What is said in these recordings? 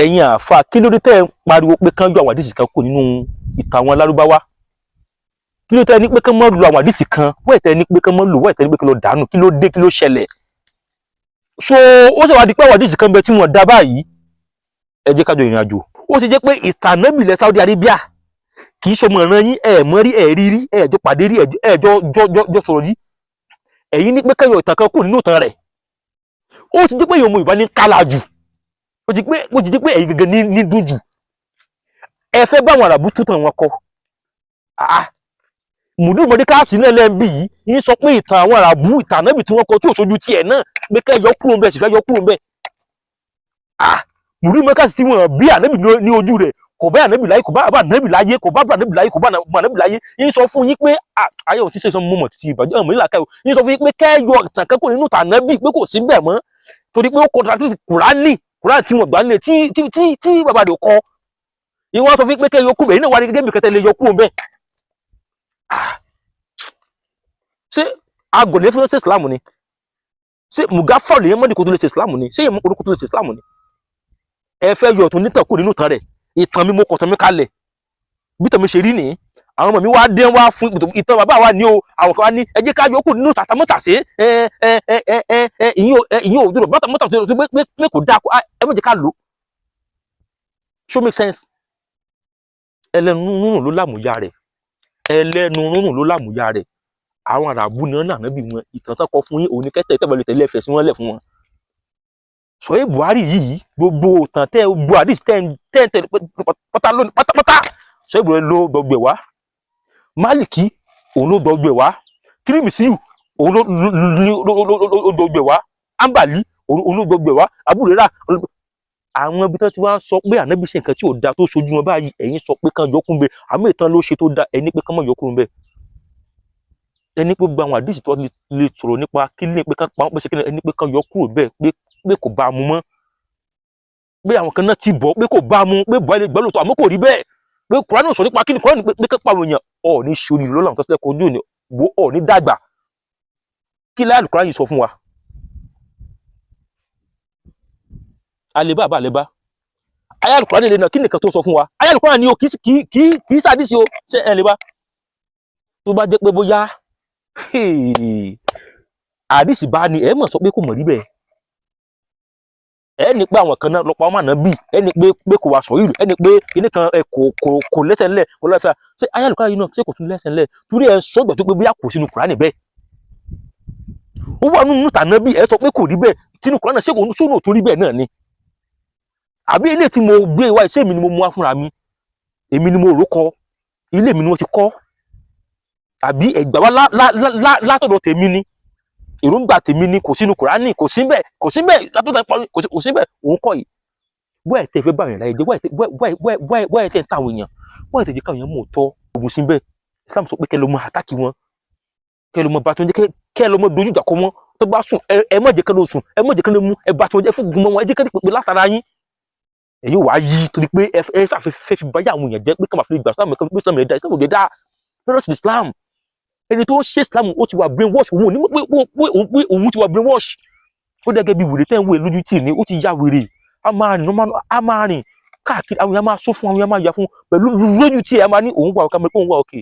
ẹ̀yin àáfàá kí ló dé tẹ́ ẹ ń pariwo pé kán yọ àwọn àdìsí kan kù nínú ìtàn àwọn Lárúbáwá kí ló tẹ́ ẹ ní pé kán mọ́ lo àwọn àdìsí kan wẹ́ẹ̀ tẹ́ ẹ ní pé kán mọ́ lò wẹ́ẹ̀ tẹ́ ẹ ní pé kán lọ dànù kí ló dé kí ló ṣẹlẹ̀ so ó sì wá di pé àwọn àdìsí kan bẹ tí wọ́n dá báyìí ẹ jẹ́ ká jọ ìrìn àjò ó ti jẹ́ pé ìtàn Ànábì ilẹ̀ Saudi Arabia kì í ṣọmọ ìran yín ẹ̀ mọ́ rí ẹ̀ rí rí ẹ̀ jọ pàdé rí ẹ̀ jọ sọ̀rọ̀ rí ẹ̀yin ní pé kán yọ ìtàn kan kù nínú ìtàn rẹ̀ ó ti jẹ́ pé ìyọ̀mọ̀ ìbá ní kálá jù ó ti jẹ́ pé ẹ̀yin gẹ́gẹ́ ní dùn jù ẹ fẹ́ bá àwọn àràbù tútàn wọn kọ mùdú mọ̀dékáàsì náà lẹ́ẹ̀bí yìí yín sọ pé ìtàn àwọn àràbù ìtàn Ànábì tí wọ́n kọ tí ò sójú tiẹ̀ náà pé kẹ́ yọ kúrò ń bẹ̀ sì fẹ́ yọ kúrò ń bẹ̀ mùdú mọ̀dékáàsì tí wọ́n bí Ànábì ní ojú rẹ̀ kò bá Ànábì láyé kò bá Ànábì láyé kò bá Ànábì láyé kò bá Ànábì láyé yín sọ fún yín pé ayé ò ti ṣe sọ mọ̀mọ̀ títí ìbàjẹ́ ọmọ ìlà káyọ̀ yín sọ fún yín pé kẹ́ yọ ìtàn kan kúrò nínú ìtàn Ànábì pé kò sí bẹ̀ mọ́ torí pé ó contradict Kùránì tí wọ́n gbà nílé tí bàbá rẹ̀ kọ́ ìwọ́n sọ fún pé kẹ́ yọkú bẹ̀ yìí náà wà ní gẹ́gẹ́ bí kẹtẹ́ lè yọkú bẹ́ẹ̀ ṣé agọ̀lẹ́ fún ṣe Islam ni ṣé mùgáfà lè mọ́dì kó tó lè ṣe Islam ni ṣé ìmọ̀ orúkọ tó lè ṣe Islam ni ẹ fẹ́ yọ ọ̀tún nítàn kú nínú ìtàn rẹ̀ ìtàn mi mo kọ̀tàn mi kalẹ̀ bí tàn mi ṣe rí nìyí àwọn ọmọ mi wá dé wá fún ìtàn bàbá wa ní o àwọn kan wá ní ẹ jẹ́ ká yọkú nínú tàtàmọ́tàṣe ìyín òdúró mọ́tàmọ́tàṣe pé kò dáa ẹ má jẹ́ ká lò show make sense ẹlẹ́nu rúrùn ló lámùyá rẹ̀ ẹlẹ́nu rúrùn ló lámùyá rẹ̀ àwọn àràbù náà náà Ànábì wọn ìtàn tán kọ fún yín òní kẹtẹ ìtẹ̀bọ̀lẹ̀ tẹ̀lé ẹ̀fẹ̀ sí wọn lẹ̀ fún wọn sọ̀rọ̀ Buhari yìí gbogbo òtàn tẹ Buhari tẹ̀ pátá lónìí pátápátá sọ̀rọ̀ Buhari ló gbọgbẹ̀ wá Maliki òun ló gbọgbẹ̀ wá Tirimisiu òun ló gbọgbẹ̀ wá Ambali òun ló gbọgbẹ̀ wá Abu Huraira àwọn ibi tán ti wá sọ pé Ànábì ṣe nǹkan tí ò da tó sojú wọn báyìí ẹ̀yin sọ pé kán yọkùn bẹ àmọ́ ìtàn ló ṣe tó da ẹni pé kán mọ̀ yọkùn bẹ ẹni pé gbogbo àwọn àdìsí tó lè sọ̀rọ̀ nípa kí ní pé kán pa wọ́n pé ṣe kí ẹni pé kán yọ kúrò bẹ́ẹ̀ pé kò bá a mu mọ́ pé àwọn kan náà ti bọ̀ pé kò bá a mu pé bọ́ ilé gbọ́ lóòótọ́ àmọ́ kò rí bẹ́ẹ̀ pé Kùránì sọ nípa kí ni Kùránì pé kán pa àwọn èèyàn ọ̀ ní sori lọ́la àwọn tó ṣẹlẹ̀ kojú òní wo ọ̀ ní dàgbà kí láyà Kùránì yìí sọ fún wa àlebá àbá àlebá ayé Kùránì lè nà kí nìkan tó sọ fún wa ayé Kùránì ni o kì í sàdísì o ṣe ẹ lè bá tó bá jẹ́ pé bóyá àdìsí bá ní ẹ mọ̀ sọ pé kò mọ̀ rí bẹ́ẹ̀ ẹ ní pé àwọn kan náà lọ́pàá ọmọ Ànábì ẹ ní pé kò wá sọ ìlú ẹ ní pé kíní kan kò lẹ́sẹ̀ ńlẹ̀ kò lọ́fẹ́ ṣé ayé Kùránì náà ṣé kò tún lẹ́sẹ̀ ńlẹ̀ torí ẹ sọ ìgbà tó pé bóyá kò sínú Kùránì bẹ́ẹ̀ ó wà nínú ìtàn Ànábì ẹ sọ pé kò rí bẹ́ẹ̀ sínú Kùránì ṣé kò sónù tó rí bẹ́ẹ̀ náà ni àbí ilé tí mo gbé wá iṣẹ́ mi ni mo mú wá fúnra mi èmi ni mo rò kọ ilé mi ni wọ́n ti kọ́ àbí ẹgbà wá látọ̀dọ̀ tèmi ni èròǹgbà tèmi ni kò sínú Kùránì kò síbẹ̀ látọ̀dọ̀ kò síbẹ̀ òun kọ́ yìí wọ́n ẹ̀ tẹ́ fẹ́ bá àwọn èèyàn láyé jẹ́ wọ́n ẹ̀ tẹ́ ń ta àwọn èèyàn wọ́n ẹ̀ tẹ́ jẹ́ káwọn èèyàn mọ̀ tọ́ ogun síbẹ̀ Islam sọ pé kẹ́ ló mọ àtàkì wọn kẹ́ ló mọ bá tó ń jẹ́ kẹ́ ló mọ dojú ìjà kọ wọn tó bá sùn ẹ má jẹ́ kẹ́ ló sùn ẹ má jẹ́ kẹ́ ló mú ẹ bá tó ń jẹ́ fún gun mọ́ wọn ẹ jẹ́ kẹ́ ló pèpè látara yín èyí wàá yí torí pé ẹ ṣàfẹ́fẹ́ fi báyà àwọn èèyàn jẹ́ pé kàmáfẹ́ ìgbà Islam rẹ̀ dá Islam rẹ̀ dá fẹ́rẹ́ Islam ẹni tó ń ṣe Islam ó ti wà brainwash òun ní pé òun ti wà brainwash ó dẹ́gẹ́ bí wèrè tẹ́ ń wé lójú tì ní ó ti ya wèrè a máa rìn káàkiri àwọn èèyàn máa sọ fún àwọn èèyàn máa yà fún pẹ̀lú lójú tí ẹ máa ní òun wà òkè àmọ́ pé òun wà òkè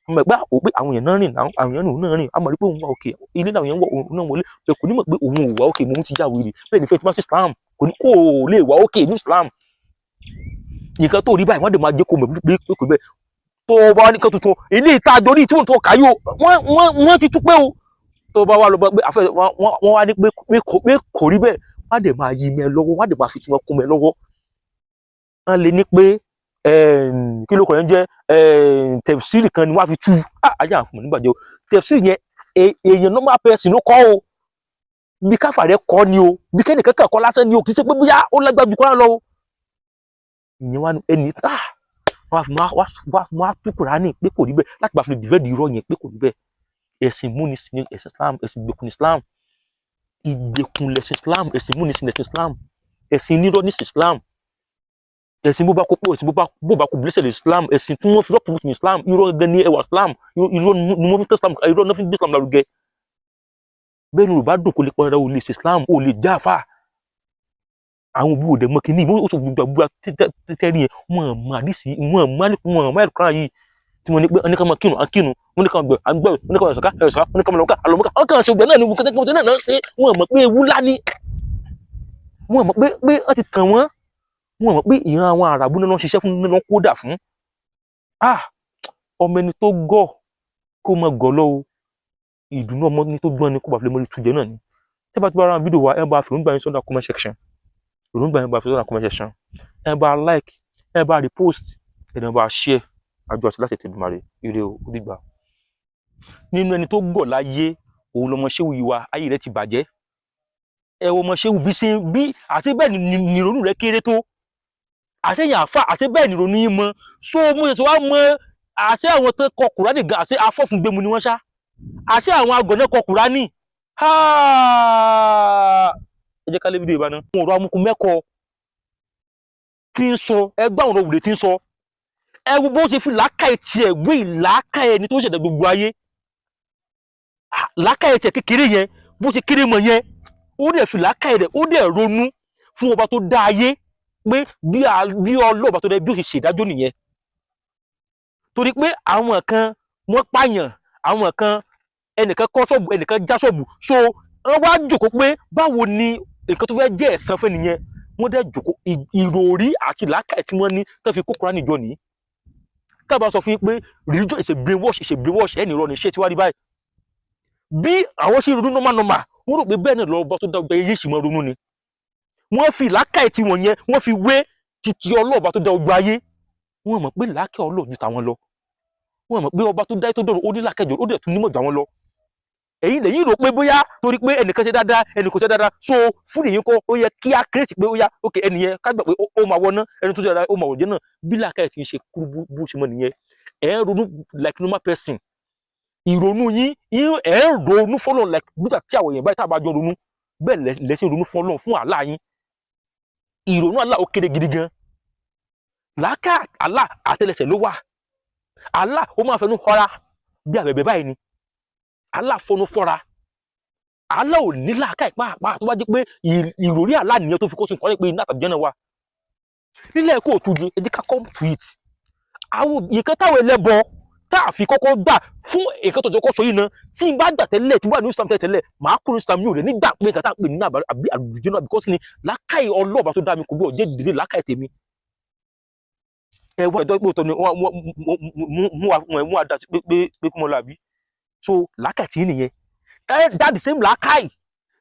àmọ́ ẹgbẹ́ pé àwọn èèyàn náà rìn àwọn èèyàn náà rìn àmọ́ rí pé òun wà òkè ilé náà èèyàn náà wọlé pé kò ní mọ̀ pé òun ò wà òkè òun ti ya wèrè bẹ́ẹ̀ ni fẹ́ẹ́ tí wọ́n ṣe Islam kò lè wà òkè ní Islam nǹkan tó rí báyìí wọ́n dẹ̀ máa jẹ́ kó mọ̀ pé kò bẹ́ẹ̀ tó bá wá ní kan tuntun ilé ìta àjọrí tí wọ́n tó kàyó wọ́n ti tún pé o tó bá wá lọ pé àfẹ́ wọ́n wá ní pé kò rí bẹ́ẹ̀ wọ́n á dẹ̀ máa yí mẹ́ lọ́wọ́ wọ́n á dẹ̀ máa fi tí wọ́n kún mẹ́ lọ́wọ́ wọ́n lè ní pé kí ló kọ̀ yẹn jẹ́ tẹ̀fsírì kan ni wọ́n á fi tú ayé àfọ̀mọ̀ nígbàjẹ́ o tẹ̀fsírì yẹn èèyàn normal person ló kọ́ o bí káfà rẹ̀ kọ́ ni o bí kẹ́nìkan kọ́ lásán ni o kì í ṣe pé bóyá ó lágbájú kọ́ra lọ ìyẹn wá ẹni wọ́n á tú Kùránì pé kò rí bẹ́ẹ̀ láti bá fi lè dìvẹ́ẹ̀dì irọ́ yẹn pé kò rí bẹ́ẹ̀ ẹ̀sìn múnisìn ní ẹ̀sìn Islam ẹ̀sìn ìgbèkùn Islam ìgbèkùn lẹ̀sìn Islam ẹ̀sìn múnisìn lẹ̀sìn Islam ẹ̀sìn nírọ́ ní Islam ẹ̀sìn bó bá kó pé ẹ̀sìn bó bá kó bílẹ̀sẹ̀ lè Islam ẹ̀sìn tí wọ́n fi rọ́pò ní Islam irọ́ gẹ́gẹ́ ní ẹwà Islam irọ́ ni wọ́n fi tẹ́ Islam irọ́ náà fi gbé Islam lárugẹ bẹ́ẹ̀ ni Yorùbá dùn kó lè pọn ẹ̀rọ ò lè ṣe Islam ò lè jáfa àwọn òbí òde mọ kínní ó sọ gbogbo àbúrò tẹ́rí yẹn wọ́n mọ àdìsí wọ́n mọ àlùkùránì yìí tí wọ́n ní pé wọ́n ní ká máa kírun àkírun wọ́n ní ká máa gbẹ àgbẹ wọ́n ní ká máa ṣàká ẹ̀ṣàká wọ́n ní ká máa lọ́ka àlọ́mọ́ká wọ́n kàn ṣe ògbẹ́ náà ní gbogbo kẹ́tẹ́kẹ́tẹ́ náà ṣe wọ́n mọ̀ pé ewu ńlá ni wọ́n mọ̀ pé wọ́n ti tàn wọ́n mọ̀ pé ìran àwọn àràbù náà ṣiṣẹ́ fún náà kódà fún ọmọ ẹni tó gọ̀ kó mọ gọ̀ lọ́wọ́ ìdùnnú ọmọ ní tó gbọ́n ni kó bá fi lè mọ ìtújẹ náà ni tẹ́ bá ti bá ara fídíò wa ẹ bá fi òǹgbà yín sọ́dọ̀ comment section òǹgbà yín bá fi sọ́dọ̀ comment section ẹ bá like ẹ bá repost ẹ bá share àjọ àti láti Èdùmàrè ire o dìgbà. Nínú ẹni tó gọ̀ láyé òun lọmọ ṣéwù yìí wa ayé rẹ ti bàjẹ́ ẹ wo ọmọ ṣéwù bí àti bẹ́ẹ̀ ni ìrònú rẹ kéré tó àṣẹyìn àfà àṣẹ bẹ́ẹ̀ ni ìrònú yín mọ so mo ṣe wá mọ àṣẹ àwọn tó kọ Kùránì gan àṣẹ afọ́fúngbẹ́mu ni wọ́n ṣá àṣẹ àwọn àgọ̀nà kọ Kùránì ẹ jẹ́ ká lé fídíò ìbáná wọn ọ̀rọ̀ amúkú mẹ́kọ̀ọ́ tí ń sọ ẹgbẹ́ àwọn òwúrẹ́ tí ń sọ ẹ wo bó ṣe fi làákàyè tiẹ̀ gbé ìlàákàyè ẹni tó ṣẹ̀dá gbogbo ayé làákàyè tiẹ̀ kékeré yẹn bó ṣe kéré mọ̀ yẹn ó dẹ̀ fi làákàyè rẹ̀ ó dẹ̀ ronú fún ọba tó dá ayé pé bí ọlọ́ọ̀bá tó dá bí ó ṣe ṣèdájọ́ nìyẹn torí pé àwọn kan wọ́n pààyàn àwọn kan ẹnìkan kọ́ ṣọ́ọ̀bù ẹnìkan já ṣọ́ọ̀bù so wọ́n wá jòkó pé báwo ni nǹkan tó fẹ́ jẹ́ ẹ̀san fẹ́ nìyẹn wọ́n dẹ̀ jòkó ìròrí àti làákàyè tí wọ́n ní tó fi kó Kùránì jọ nìyí káàbà sọ fún yín pé religion is a brainwash ẹni ìrọ̀ ní ṣé tí wá rí báyìí bí àwọn ṣe ronú normal wọ́n rò pé bẹ́ẹ̀ náà lọ́ọ́ bá tó dá yé ṣì máa ronú ni wọ́n fi làákàyè tí wọ́n yẹn wọ́n fi wé títí ọlọ́ọ̀bá tó dá gbogbo ayé wọ́n mọ̀ pé làákàyè Ọlọ́run ju tàwọn lọ wọ́n mọ̀ pé ọba tó dá tó dọ̀rọ̀ ó ní làákàyè ó dẹ̀ tún nímọ̀ jà wọn lọ ẹ̀yin lẹ́yìn rò pé bóyá torí pé ẹnìkan ṣe dáadáa ẹnìkan ṣe dáadáa so fún èyí kọ́ ó yẹ kí á kírètì pé ó yá ok ẹnìyẹn ká gbà pé ó máa wọná ẹni tó ṣe dáadáa ó máa wọ̀jẹ́ náà bí làákàyè ti ń ṣe kúrú bó ṣe mọ́ nìyẹn ẹ̀ ń ronú like normal person ìrònú yín ẹ̀ ń ronú fọ́lọ́ like nígbà tí àwọn èèyàn báyìí tá a bá jọ ronú bẹ́ẹ̀ lẹ́sìn ronú fọ́lọ́ fún Allah yín ìrònú Allah ó kéré gidi gan làákàyè Allah àtẹlẹsẹ̀ ló wà Allah ó máa fẹnu họra bí àbẹ̀bẹ̀ báyìí ni Allah fọnú fọ́ra Allah ò ní làákàyè pàápàá tó bá jẹ́ pé ìròrí Allah nìyẹn tó fi kó sí nǹkan pé iná àtàbí jẹ́nà wa nílẹ̀ kó tù ní ẹ jẹ́ ká come to it àwọn nǹkan táwọn ẹlẹ́bọ tá a fi kọ́kọ́ gbà fún nǹkan tó jẹ́ kọ́ sọ yìí náà tí n bá gbà tẹ́lẹ̀ tí n bá ní Islam tẹ́lẹ̀ màá kúrò Islam mi ò rẹ̀ nígbà pé nǹkan tá a pè ní àbí àlùjọ náà because ni làákàyè ọlọ́ọ̀bá tó dá mi kò gbọ́ jẹ́ dìde làákàyè tèmi ẹ wọ́n ẹ̀dọ́ pé òótọ́ ni mú àdá sí pé kí mo lọ àbí so làákàyè tí nìyẹn that the same làákàyè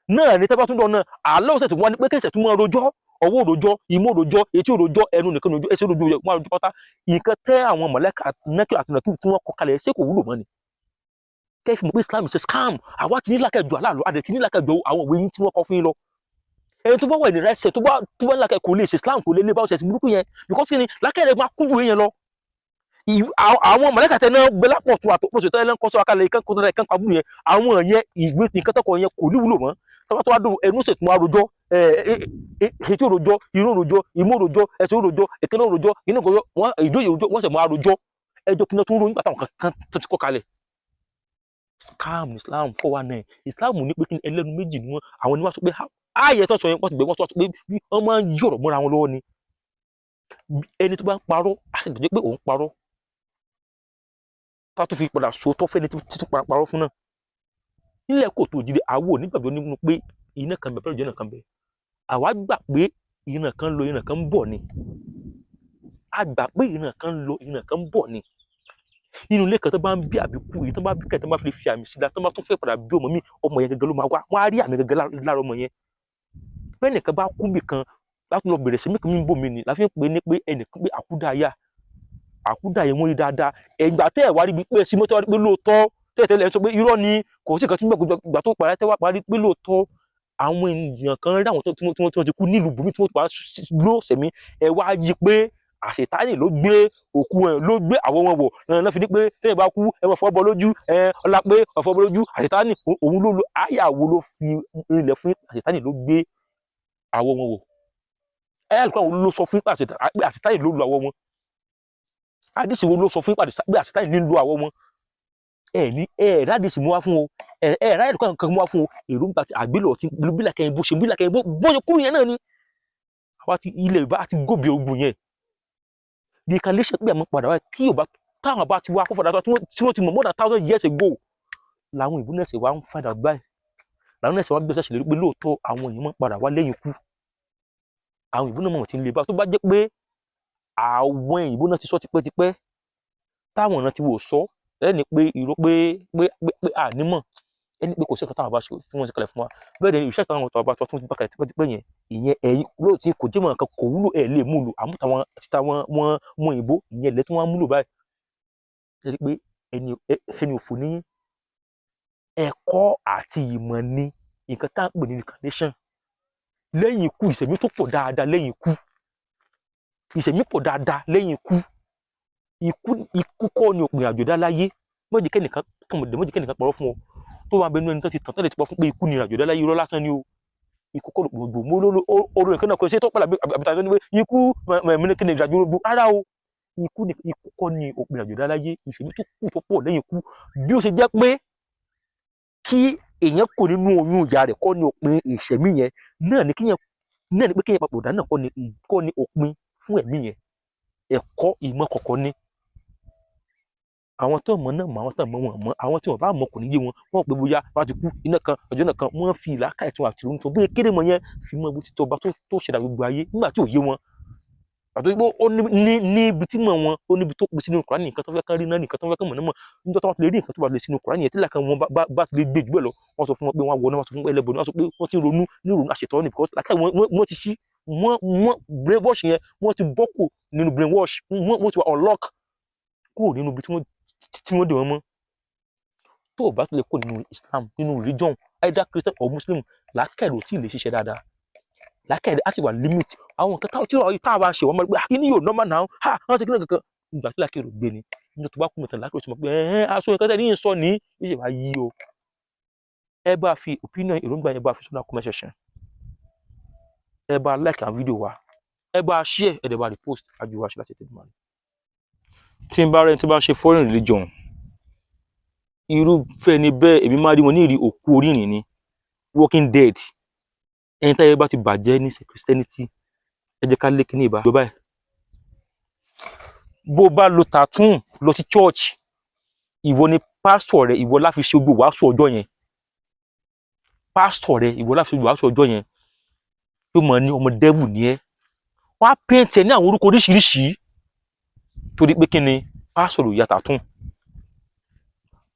náà ní tẹ́fà tún dọ̀ náà àlọ́ òsè tí wọ́n ní pé kẹsẹ̀ tún mọ́ rojọ́ ọwọ́ òrojọ́ imú òrojọ́ etí òrojọ́ ẹnu nìkan òrojọ́ ẹsẹ̀ òrojọ́ wọn àrojọ́ pátá nǹkan tẹ́ àwọn mọ̀lẹ́kà nẹ́kì àti nàkì tí wọ́n kọ kalẹ̀ ṣé kò wúlò mọ́ ni kẹ́fì mọ̀ pé Islam ṣe scam àwa ti ní làákàyè aláàlọ́ adẹ̀ ti ní làákàyè àwọn òwe yín tí wọ́n kọ fún yín lọ ẹni tó bá wà ní rẹ́sẹ̀ tó bá làákàyè kò lè ṣe Islam kò lè lé báwo ṣe ti burúkú yẹn because kí ni làákàyè rẹ̀ máa kún ju yẹn lọ àwọn mọ̀lẹ́kà tẹ náà gbé lápò tó àtòpọ̀ ṣètò ẹlẹ́ńkọ́ sọ akalẹ̀ ìkẹ́ kó dára ìkẹ́ pàbù yẹn àwọn yẹn ìgbé nǹkan tọkọ yẹn kò ní wúlò mọ́ tọ́wọ́ tó wá dùn ẹnu ṣètò àròjọ etí òròjọ inú òròjọ imú òròjọ ẹsẹ̀ òròjọ ìkẹ́nà òròjọ inú òròjọ wọn ìdóye òròjọ wọn sì mọ àròjọ ẹjọ́ kí náà tún ròyìn pàtàkùn kan tó ti kọ́ kalẹ̀. scam Islam 419 Islam ní pé kí ni ẹlẹ́nu méjì ni wọn àwọn ni wọ́n sọ pé ààyè tó sọ yẹn wọ́n ti gbé wọ́n sọ pé wọ́n máa ń yọ̀rọ̀ mọ́ra wọn lọ́wọ́ ni ẹni tó bá ń parọ́ á sì gbàgbé pé òun parọ́ ká tó fi padà sòótọ́ fẹ́ni títún parọ́ fún náà nílẹ̀ kò tó jíire àwọ̀ nígbàgbọ́ nínú pé iná kan bẹ̀ pẹ́rẹ́ ìjọ náà kan bẹ̀ àwa gbà pé iná kan lọ iná kan ń bọ̀ ni a gbà pé iná kan lọ iná kan ń bọ̀ ni nínú ilé kan tó bá ń bí àbíkú yìí tó bá bí kẹ́tọ́ bá fi fi àmì síta tó bá tún fẹ́ padà bí ọmọ mi ọmọ yẹn gẹ́gẹ́ ló máa wá wọ́n á rí àmì gẹ́gẹ́ lára ọmọ yẹn bẹ́ẹ̀ nìkan bá kú bì kan láti lọ bẹ̀rẹ̀ sí mí kan mí bò mí ni láfi ń pè ní pé ẹnìkan pé àkúdàáyà wọ́n rí dáadáa ẹ̀gbà tẹ́ ẹ̀ wá rí bí pé sí mọ́tò wá rí pé lóòótọ́ tẹ́tẹ́lẹ̀ ẹ̀ sọ pé irọ́ ni kò sí nǹkan tí gbà tó parẹ́ tẹ́wà parí pé lóòótọ́ àwọn ènìyàn kan rí àwọn tí wọ́n ti kú nílùú bùnmí tí wọ́n ti wá ló sẹ̀mí ẹ wá yí pé àṣetánì ló gbé òkú ẹ̀ ló gbé àwọ̀ wọn wọ̀ náà fi ní pé tẹ́yìn bá kú ẹ máa fọ́ bọ́ lójú ọlá pé ọ̀fọ́ bọ́ lójú àṣetánì òun ló lo àyàwó ló fi rinlẹ̀ fún àṣetánì ló gbé àwọ̀ wọn wọ̀ àyàlùkọ́ àwọn ló sọ fún pé àṣetánì ló lo àwọ̀ wọn àdìsí wo ló sọ fún ìpàdé pé àṣetánì nílò àwọ̀ wọn rádìsí mú wá fún o ráyè kan mú wá fún o èròǹgbà tí àgbélọ̀ tí bílà kẹyìn bó ṣe kúrò yẹn náà ni àwa ti ilẹ̀ Yorùbá ti gòbè ogun yẹn the calculation pé àmọ́ padà wá tí Yorùbá táwọn bá ti wá fún fọdà tí wọ́n ti mọ̀ more than 1000 years ago làwọn ìbò náà ṣe wá ń fàdà báyìí làwọn náà ṣe wá gbèsè ṣèlérí pé lóòótọ́ àwọn èèyàn máa ń padà wá lẹ́yìn ikú àwọn ìbò náà mọ̀ tí ń le bá tó bá jẹ́ pé àwọn ìbò náà ti sọ tipẹ́tipẹ́ táwọn náà ti wò sọ ẹni pé ìró pé ànímọ̀ ẹni pé kò sí nǹkan táwọn bá ṣe tí wọ́n ṣe kalẹ̀ fún wa bẹ́ẹ̀ ni ìṣẹ́ táwọn ọ̀tọ̀ àbá tó tún bá kalẹ̀ tipẹ́tipẹ́ yẹn ìyẹn ẹ̀yìn lóòótì kò jẹ́ mọ̀ nǹkan kò wúlò ẹ̀ lè múlò àmọ́ táwọn wọn ìbò ìyẹn lẹ́ tí wọ́n múlò báyìí ẹni pé ẹni òfò ní ẹ̀kọ́ àti ìmọ̀ ni nǹkan tá à ń pè ní reincarnation lẹ́yìn ikú ìṣẹ̀mí tó pọ̀ dáadáa lẹ́yìn ikú ìṣẹ̀mí pọ̀ dáadáa lẹ́yìn ikú kọ́ ni òpin àjò dá láyé mọ́jì kẹ́nìkan pọ̀rọ̀ fún ọ tó wà bẹnu ẹni tó ti tàn tẹ́lẹ̀ ti pọ̀ fún pé ikú ni àjò dá láyé irọ́ lásán ni o ikú kọ́ gbogbo mo olórí nǹkan náà kò ṣe tó pàlà àbíta tó ní pé ikú mẹ́rin kí ni ìrìnàjò gbogbo rárá o ikú kọ́ ni òpin àjò dá láyé ìṣẹ̀mí tó kù tó pọ̀ lẹ́yìn ikú bí ó ṣe jẹ́ pé kí èèyàn kò nínú oyún ìyá rẹ̀ kọ́ ni òpin ìṣẹ̀mí yẹn náà ni pé kéèyàn papòdà náà kọ́ ni òpin fún ẹ̀mí yẹn ẹ̀kọ́ ìmọ̀ kọ̀ọ̀kan ní àwọn tó mọ̀ náà mọ̀ àwọn tó mọ̀ wọn mọ̀ àwọn tí wọ́n bá mọ̀ kò ní yé wọn wọ́n pé bóyá bá ti kú iná kan ọjọ́ náà kan wọ́n fi ìlàkàyè tí wọ́n àti ìrònú tó bóyá kéde mọ̀ yẹn fi mọ̀ ibi títọ́ ọba tó ṣẹ̀dá gbogbo ayé nígbà tí ò yé wọn àti pé ó ní ibi tí mọ̀ wọn ó níbi tó pè sínú Kùránì nìkan tó fẹ́ kán rí náà nìkan tó fẹ́ kán mọ̀ náà mọ̀ níjọ́ tó wọ́n ti lè rí nǹkan tó bá lè sínú Kùránì yẹn tí làkàn wọn bá ti lè gbé jù bẹ́ẹ̀ lọ wọ́n sọ fún wọn pé wọ́n á wọ náà wọ́n sọ fún ẹlẹ́bọ̀ náà wọ́n sọ pé wọ́n ti ronú ní ìrònú àṣetọ́ ni because làkàn wọ́n ti ṣí wọ́n brainwash yẹn wọ́n ti bọ́ kù nínú brainwash wọ́n ti wà unlock kúrò nínú ibi tí wọ́n dè wọ́n mọ́ tó o bá tilẹ̀ kó nínú Islam nínú religion either Christian or Muslim làákàyè ò tí ì lè ṣiṣẹ́ dáadáa làákàyè á sì wà limit àwọn nǹkan tá a bá ṣe wọ́n máa gbé kíní yóò normal now wọ́n ṣe kíní kankan ìgbà tí làákàyè ò gbé ni nígbà tó bá kú mọ̀tàn làákàyè ò ti mọ̀ pé aṣọ nǹkan tẹ̀ ní sọ ní yíyẹ wá yí o ẹ bá fi opinion èròǹgbà yẹn bá fi sọ́nà comment section ẹ bá like àwọn fídíò wa ẹ bá share ẹ dẹ̀ bá repost àjùwà ṣe láti tẹ̀lé mọ́ tí n bá rẹ tí n bá ṣe foreign religion irúfẹ́ ni bẹ́ẹ̀ èmi máa rí wọn ní ìrí òkú orírìn ni walking dead ẹni táyé bá ti bàjẹ́ ní Christianity ẹ jẹ́ ká lé kíní ìbá lọ báyìí bó bá lo tattoo lọ sí church ìwọ ni pastor rẹ ìwọ láfi ṣe gbogbo wàásù ọjọ́ yẹn pastor rẹ ìwọ láfi ṣe gbogbo wàásù ọjọ́ yẹn yóò mọ̀ ní ọmọ devil ni ẹ wọ́n á paint ẹ ní àwọn orúkọ oríṣiríṣi torí pé kí ni pastor ló ya tattoo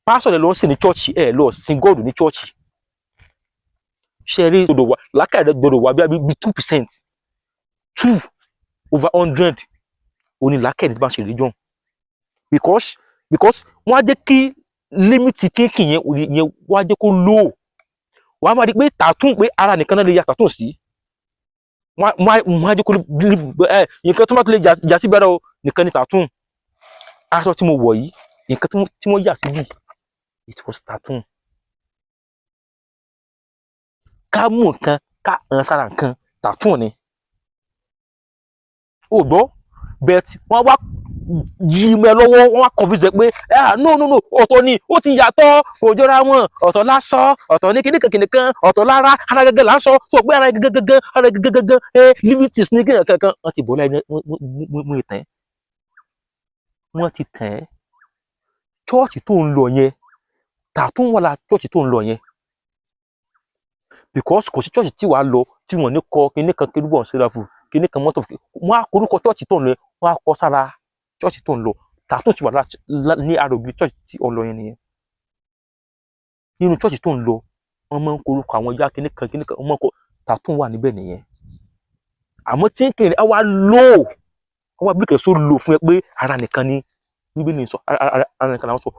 pastor lọ sí ní church ẹ lọ sin God ní church ṣe rí gbọ́dọ̀ wà lákàrẹ gbọ́dọ̀ wà bí 2% 2/100 òní lákàrẹ tí bá ṣe religion because wọ́n á jẹ́ kí limit thinking yẹn wọ́n á jẹ́ kó low wọ́n á máa rí pé tattoo pé ara nìkan náà lè ya tattoo sí wọ́n á jẹ́ kó believe nǹkan tó má tó lè jà sí bẹ́ẹ̀ nìkan ní tattoo aṣọ tí mo wọ̀ yìí nǹkan tí wọ́n yà sí bí it was tattoo ká mú nǹkan ká hàn sára nǹkan tattoo ni ó gbọ́ bet wọ́n wá yí mẹ́ lọ́wọ́ wọ́n wá convince pé no ọ̀tọ̀ ni ó ti yàtọ̀ kò jọra wọn ọ̀tọ̀ lásán ọ̀tọ̀ ní kìnìkan ọ̀tọ̀ lára ara gẹ́gẹ́ là ń sọ tó pé ara gẹ́gẹ́ liberties ní kìnìkan kankan wọ́n ti bọ́ lẹ́yìn wọ́n ti tẹ̀ ẹ́ chọ́ọ̀chì tó ń lọ yẹn tattoo wà lára chọ́ọ̀chì tó ń lọ yẹn because kò sí chọ́ọ̀chì tí wàá lọ tí wọ́n ní kọ kìnìkan kérúbù sẹ́ráfù kìnìkan mọ́tò wọ́n á korúkọ chọ́ọ̀chì tó ń lọ yẹn wọ́n á kọ sára chọ́ọ̀chì tó ń lọ tattoo ti wà ní ara ògiri chọ́ọ̀chì tí ó lọ yẹn nìyẹn nínú chọ́ọ̀chì tó ń lọ wọ́n máa ń korúkọ àwọn ìyá kìnìkan wọ́n máa ń kọ tattoo wà níbẹ̀ nìyẹn àmọ́ tí kìnìkan á wá lò wọ́n wá bí kẹ̀ só lò fún ẹ pé ara nìkan ni Bíbélì sọ ara nìkan làwọn sọ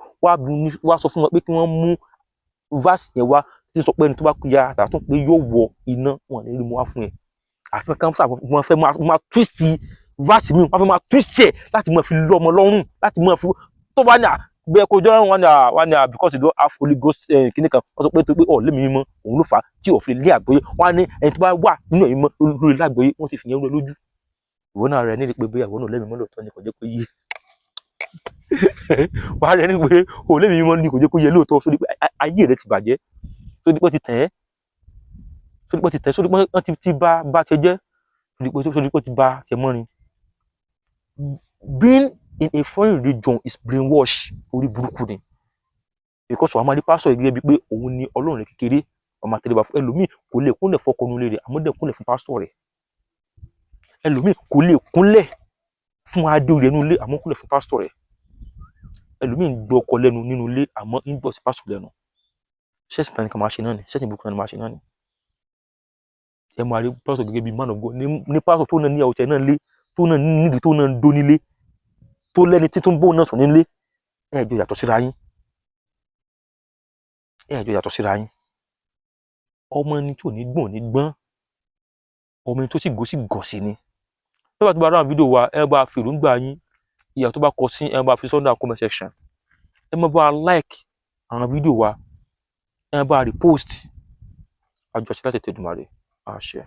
wá sọ fún wọn pé kí wọ́n mú verse yẹn wá tí sọ pé ẹni tó bá kú ya tattoo pé yóò wọ iná wọn lè rí mu wá fún ẹ àṣìkan kan sáà wọ́n fẹ́ máa twist verse mi wọ́n fẹ́ máa twist ẹ̀ láti máa fi lọ́ ọmọ lọ́rùn láti máa fi tó bá ní bẹ́ẹ̀ kó jọ́rọ̀ wọn ni because you don't have Holy Ghost kìíní kan wọ́n sọ pé tó pé ọ̀ lẹ́mìí mímọ́ òun ló fà á tí ò fi lé àgbọ́yé wọ́n á ní ẹni tó bá wà nínú ẹ̀mí mọ́ lórí lágbọ́yé wọ́n ti fìyẹn rẹ lójú ìwọ náà rẹ ní pé bóyá ìwọ náà lẹ́mìí mọ́ lóòótọ́ ni kò jẹ́ kó yé wàá rẹ ní pé ò lẹ́mìí mímọ́ ni kò jẹ́ kó yé lóòótọ́ sórí pé ayé rẹ ti bàjẹ́ sórí pé ti tẹ̀ ẹ́ sórí pé wọ́n ti bá ṣe jẹ́ sórí pé ó ti bá tiẹ̀ mọ́ ni. Being in a foreign religion is brainwash orí burúkú ni, because wàá máa rí pásítọ̀ yìí gẹ́gẹ́ bíi pé òun ni ọlọ́run rẹ̀ kékeré, ọmọ àtẹlẹbà fún ẹlòmíì kò lè kúnlẹ̀ fọkọ nulẹ̀ rẹ̀ àmọ́ dẹ̀ kúnlẹ̀ fún pásítọ̀ rẹ̀, ẹlòmíì kò lè kúnlẹ̀ fún adé rẹ̀ nínú ilé àmọ́ kúnlẹ̀ fún pásítọ̀ rẹ̀, ẹlòmíì ń gbọ́ ọkọ lẹ́nu nínú ilé àmọ́ ń gbọ́ sí pásítọ̀ lẹ́nu. Ṣẹ́ẹ̀sì tán ni ká máa ṣe náà ni, ṣẹ́ẹ̀sì burúkú ni máa ṣe náà ni. Ẹ máa rí pásítọ̀ gẹ́gẹ́ bíi man of God ní pásítọ̀ tó náà ní àwòtẹ́ náà lé, tó náà nídìí, tó náà ń dó nílé, tó lẹ́ni títún bó náà sùn nílé, ẹ̀ẹ́dọ̀ yàtọ̀ síra yín, ẹ̀ẹ́dọ̀ yàtọ̀ síra yín. Ọmọ ẹni tí ò ní gbọ̀n ní gbọ́n, ọmọ ẹni tó sì gọ̀ sí ni. Tó bá ti bá ra fídíò wa, ẹ bá fi èròǹgbà yín, ìyà tó bá kọ sí ẹ bá fi sọ́ndà comment section, ẹ máa bá like àwọn fídíò wa, ẹ bá repost, àjọṣe láti Èdùmàrè, àṣẹ.